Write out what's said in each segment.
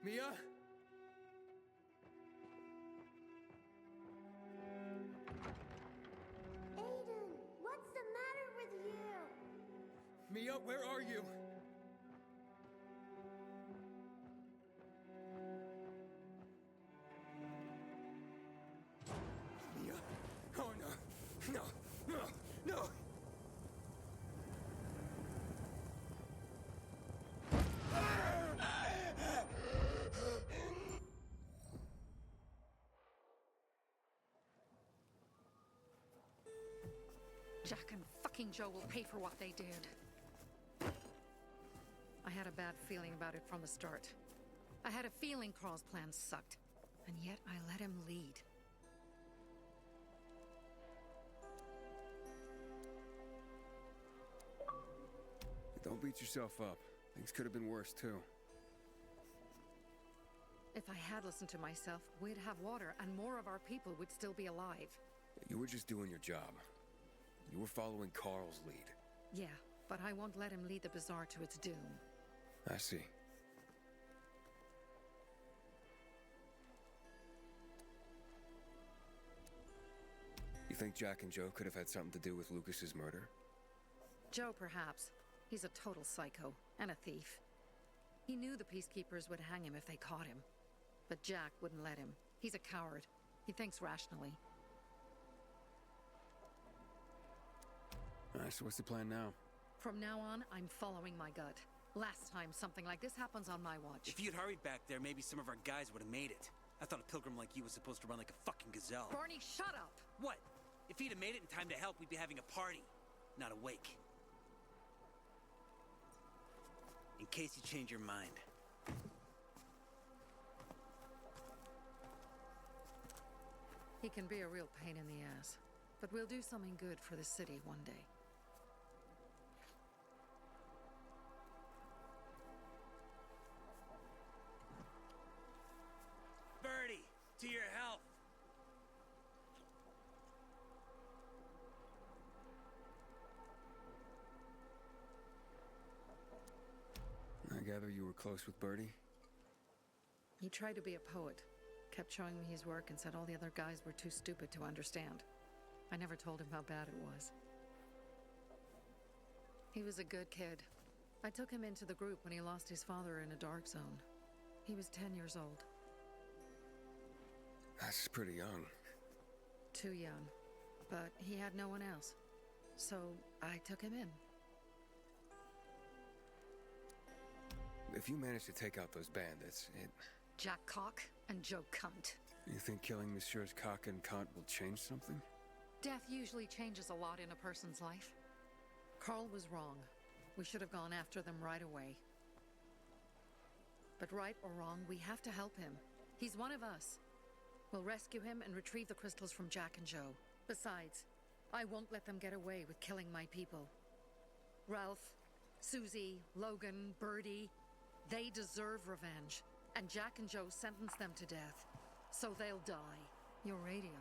Mia? Aiden, what's the matter with you? Mia, where are you? Mia? Oh no! No! No! No! Jack and fucking Joe will pay for what they did. I had a bad feeling about it from the start. I had a feeling Carl's plan sucked, and yet I let him lead. Don't beat yourself up. Things could have been worse, too. If I had listened to myself, we'd have water and more of our people would still be alive. You were just doing your job. You were following Carl's lead. Yeah, but I won't let him lead the Bazaar to its doom. I see. You think Jack and Joe could have had something to do with Lucas's murder? Joe, perhaps. He's a total psycho and a thief. He knew the Peacekeepers would hang him if they caught him. But Jack wouldn't let him. He's a coward. He thinks rationally. Alright, so what's the plan now? From now on, I'm following my gut. Last time something like this happens on my watch. If you'd hurried back there, maybe some of our guys would have made it. I thought a pilgrim like you was supposed to run like a fucking gazelle. Barney, shut up! What? If he'd have made it in time to help, we'd be having a party, not a wake. In case you change your mind. He can be a real pain in the ass. But we'll do something good for the city one day. Birdie, to your health. I gather you were close with Birdie? He tried to be a poet, kept showing me his work and said all the other guys were too stupid to understand. I never told him how bad it was. He was a good kid. I took him into the group when he lost his father in a dark zone. He was 10 years old. That's pretty young. Too young. But he had no one else. So I took him in. If you manage to take out those bandits, Jack Cock and Joe Cunt. You think killing Messieurs Cock and Cunt will change something? Death usually changes a lot in a person's life. Carl was wrong. We should have gone after them right away. But right or wrong, we have to help him. He's one of us. We'll rescue him and retrieve the crystals from Jack and Joe. Besides, I won't let them get away with killing my people. Ralph, Susie, Logan, Birdie, they deserve revenge. And Jack and Joe sentenced them to death. So they'll die. Your radio.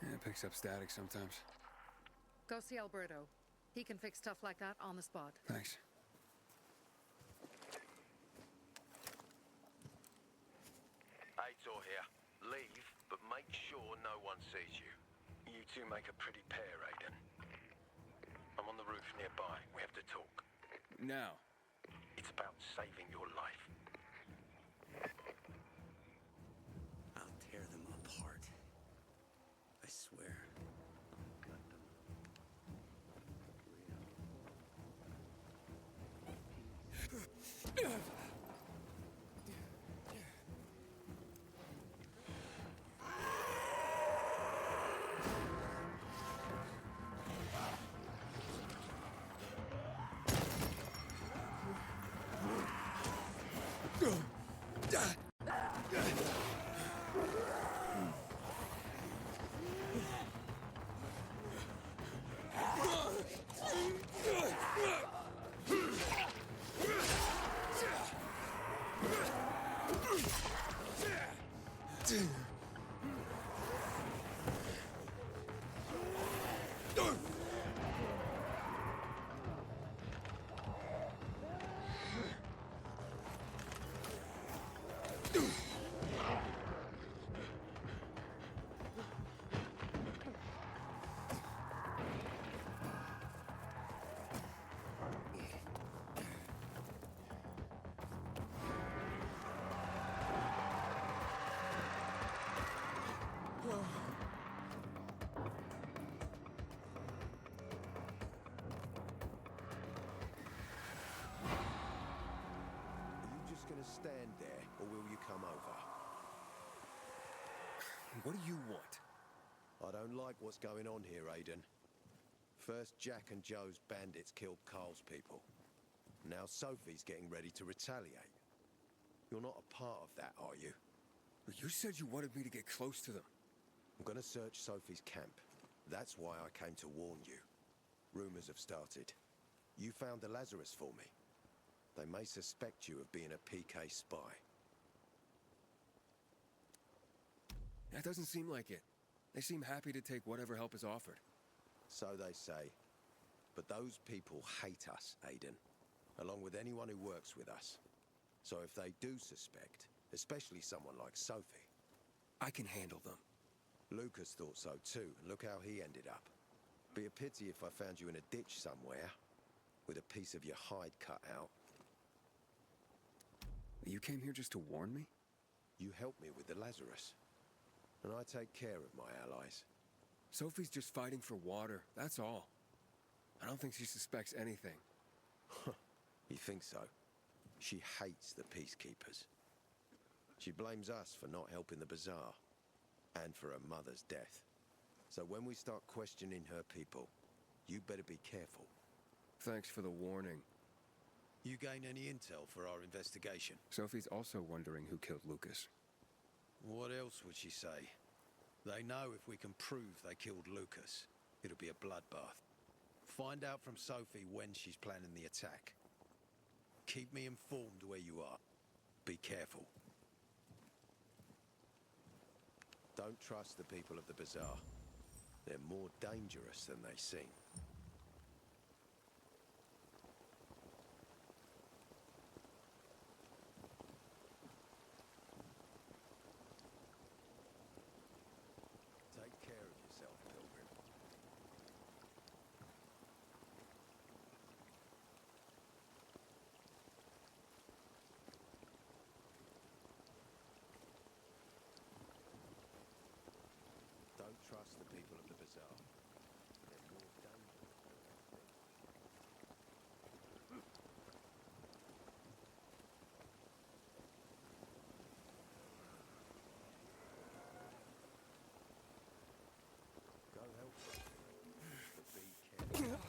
Yeah, it picks up static sometimes. Go see Alberto. He can fix stuff like that on the spot. Thanks. Aitor here. Leave, but make sure no one sees you. You two make a pretty pair, Aiden. I'm on the roof nearby. We have to talk. Now. It's about saving your life. I'll tear them apart. I swear. to stand there, or will you come over? What do you want? I don't like what's going on here, Aiden. First, Jack and Joe's bandits killed Carl's people. Now Sophie's getting ready to retaliate. You're not a part of that, are you? But you said you wanted me to get close to them. I'm gonna search Sophie's camp. That's why I came to warn you. Rumors have started. You found the Lazarus for me. They may suspect you of being a PK spy. That doesn't seem like it. They seem happy to take whatever help is offered. So they say. But those people hate us, Aiden. Along with anyone who works with us. So if they do suspect, especially someone like Sophie... I can handle them. Lucas thought so too, and look how he ended up. Be a pity if I found you in a ditch somewhere, with a piece of your hide cut out. You came here just to warn me? You helped me with the Lazarus. And I take care of my allies. Sophie's just fighting for water, that's all. I don't think she suspects anything. You think so? She hates the peacekeepers. She blames us for not helping the bazaar, and for her mother's death. So when we start questioning her people, you better be careful. Thanks for the warning. You gain any intel for our investigation? Sophie's also wondering who killed Lucas. What else would she say? They know if we can prove they killed Lucas, it'll be a bloodbath. Find out from Sophie when she's planning the attack. Keep me informed where you are. Be careful. Don't trust the people of the bazaar. They're more dangerous than they seem. Take care of yourself, Pilgrim. Don't trust the people of the bazaar. They're more dangerous than they think. Go help them, but be careful.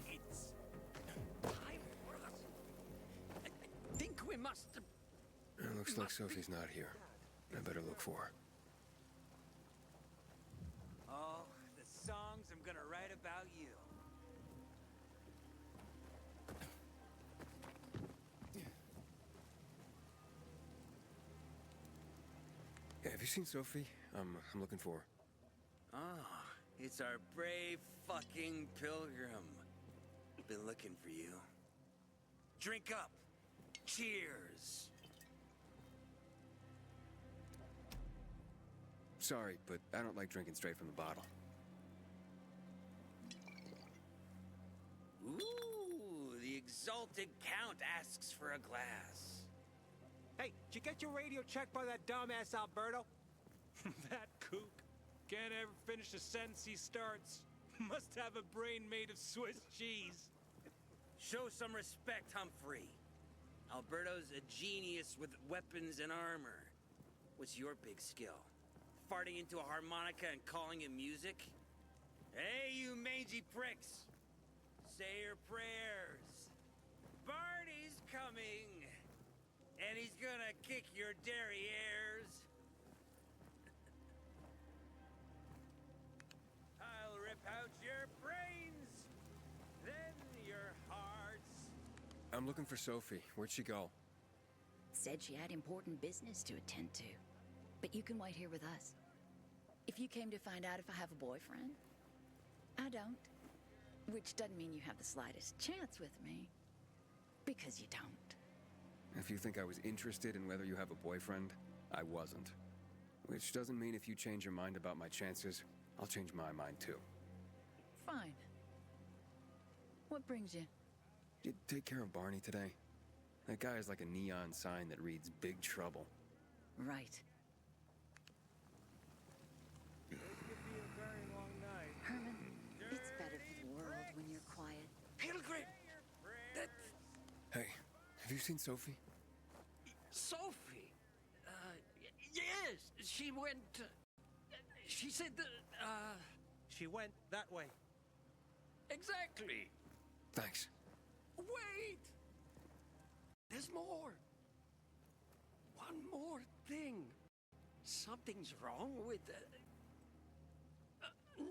It's time for us. I think we must. It looks like Sophie's not here. I better look for her. Oh, the you seen Sophie? I'm looking for her. Ah, it's our brave fucking pilgrim. Been looking for you. Drink up. Cheers. Sorry, but I don't like drinking straight from the bottle. Ooh, the exalted count asks for a glass. Hey, did you get your radio checked by that dumbass Alberto? That kook can't ever finish a sentence he starts. Must have a brain made of Swiss cheese. Show some respect, Humphrey. Alberto's a genius with weapons and armor. What's your big skill? Farting into a harmonica and calling it music? Hey, you mangy pricks! Say your prayers. Barney's coming! And he's gonna kick your derrieres. I'll rip out your brains, then your hearts. I'm looking for Sophie. Where'd she go? Said she had important business to attend to. But you can wait here with us. If you came to find out if I have a boyfriend, I don't. Which doesn't mean you have the slightest chance with me. Because you don't. If you think I was interested in whether you have a boyfriend, I wasn't. Which doesn't mean if you change your mind about my chances, I'll change my mind too. Fine. What brings you? You take care of Barney today? That guy is like a neon sign that reads Big Trouble. Right. This could be a very long night. Herman, it's better for the world when you're quiet. Pilgrim! That... Hey, have you seen Sophie? Sophie? Yes, she went... she said that, She went that way. exactly. Thanks. Wait! There's more. One more thing. Something's wrong with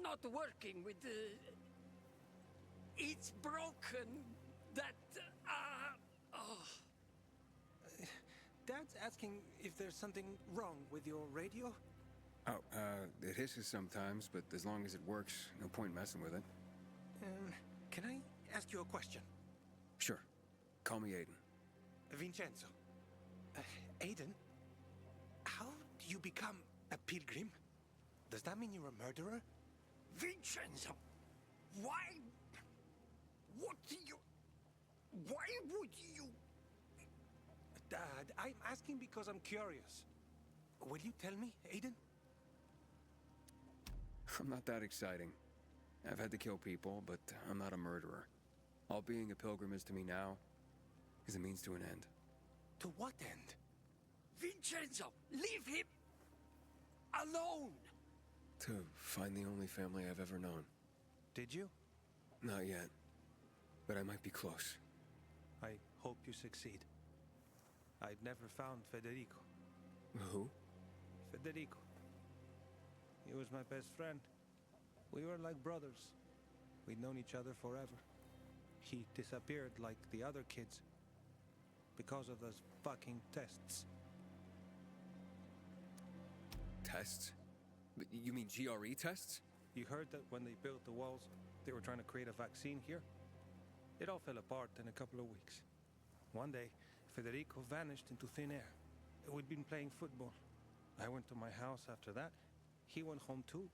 not working with it's broken. That oh. Dad's asking if there's something wrong with your radio. Oh, it hisses sometimes, but as long as it works, no point messing with it. Can I ask you a question? Sure. Call me Aiden. Vincenzo. Aiden, how do you become a pilgrim? Does that mean you're a murderer? Vincenzo, why? What do you? Why would you? Dad, I'm asking because I'm curious. Will you tell me, Aiden? I'm not that exciting. I've had to kill people, but I'm not a murderer. All being a pilgrim is to me now is a means to an end. To what end? Vincenzo, leave him alone. To find the only family I've ever known. Did you? Not yet. But I might be close. I hope you succeed. I've never found Federico. Who? Federico. He was my best friend. We were like brothers. We'd known each other forever. He disappeared like the other kids because of those fucking tests. Tests? You mean GRE tests? You heard that when they built the walls, they were trying to create a vaccine here? It all fell apart in a couple of weeks. One day, Federico vanished into thin air. We'd been playing football. I went to my house after that. He went home too.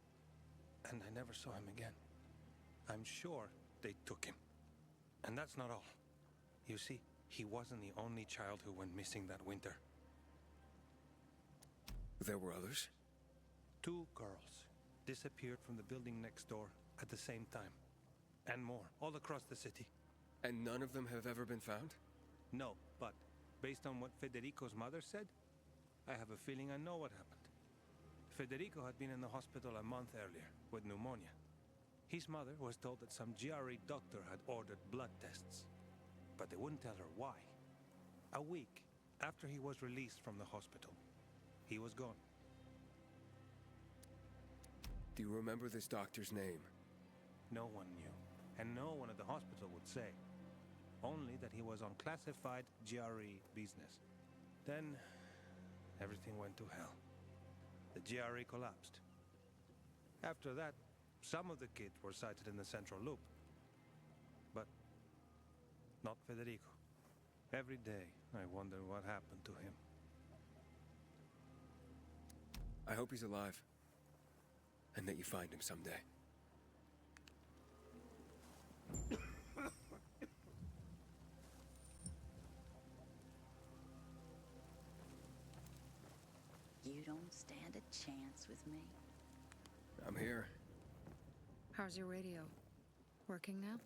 And I never saw him again. I'm sure they took him. And that's not all. You see, he wasn't the only child who went missing that winter. There were others? 2 girls disappeared from the building next door at the same time. And more, all across the city. And none of them have ever been found? No, but based on what Federico's mother said, I have a feeling I know what happened. Federico had been in the hospital a month earlier with pneumonia. His mother was told that some GRE doctor had ordered blood tests, but they wouldn't tell her why. A week after he was released from the hospital, he was gone. Do you remember this doctor's name? No one knew, and no one at the hospital would say. Only that he was on classified GRE business. Then, everything went to hell. the GRE collapsed. After that, some of the kids were sighted in the Central Loop. But not Federico. Every day, I wonder what happened to him. I hope he's alive. And that you find him someday. You don't stand a chance with me. I'm here. How's your radio? Working now?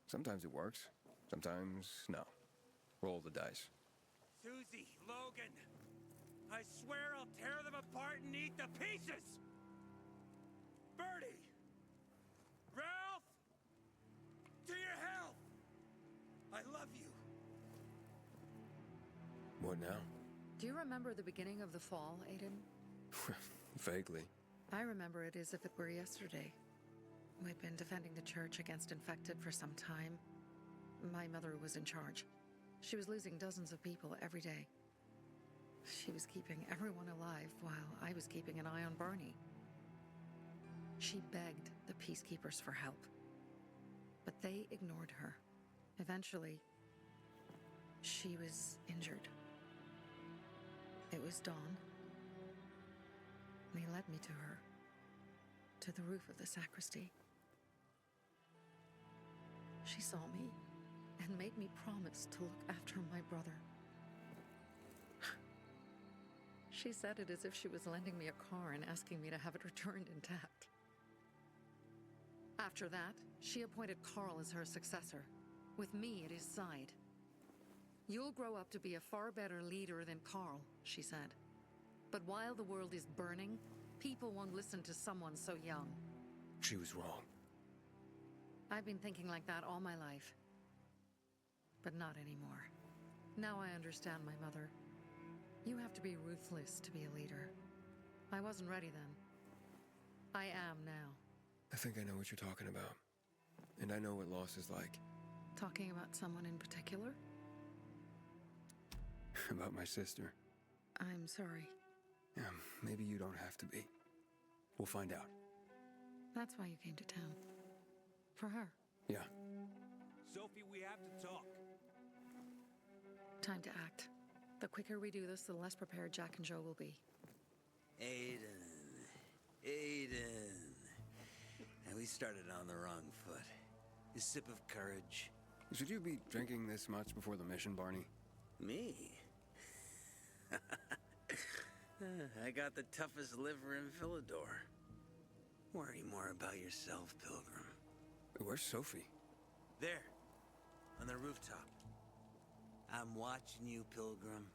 Sometimes it works. Sometimes no. Roll the dice. Susie, Logan, I swear I'll tear them apart and eat the pieces! Bertie! Ralph! To your health! I love you. What now? Do you remember the beginning of the fall, Aiden? Vaguely. I remember it as if it were yesterday. We'd been defending the church against infected for some time. My mother was in charge. She was losing dozens of people every day. She was keeping everyone alive while I was keeping an eye on Barney. She begged the peacekeepers for help, but they ignored her. Eventually, she was injured. It was dawn. They led me to her, to the roof of the sacristy. She saw me and made me promise to look after my brother. She said it as if she was lending me a car and asking me to have it returned intact. After that, she appointed Carl as her successor, with me at his side. You'll grow up to be a far better leader than Carl, she said. But while the world is burning, people won't listen to someone so young. She was wrong. I've been thinking like that all my life. But not anymore. Now I understand my mother. You have to be ruthless to be a leader. I wasn't ready then. I am now. I think I know what you're talking about. And I know what loss is like. Talking about someone in particular? About my sister. I'm sorry. Yeah, maybe you don't have to be. We'll find out. That's why you came to town. For her. Yeah. Sophie, we have to talk. Time to act. The quicker we do this, the less prepared Jack and Joe will be. Aiden. Aiden. And we started on the wrong foot. A sip of courage. Should you be drinking this much before the mission, Barney? Me? I got the toughest liver in Villador. Worry more about yourself, Pilgrim. Where's Sophie? There, on the rooftop. I'm watching you, Pilgrim.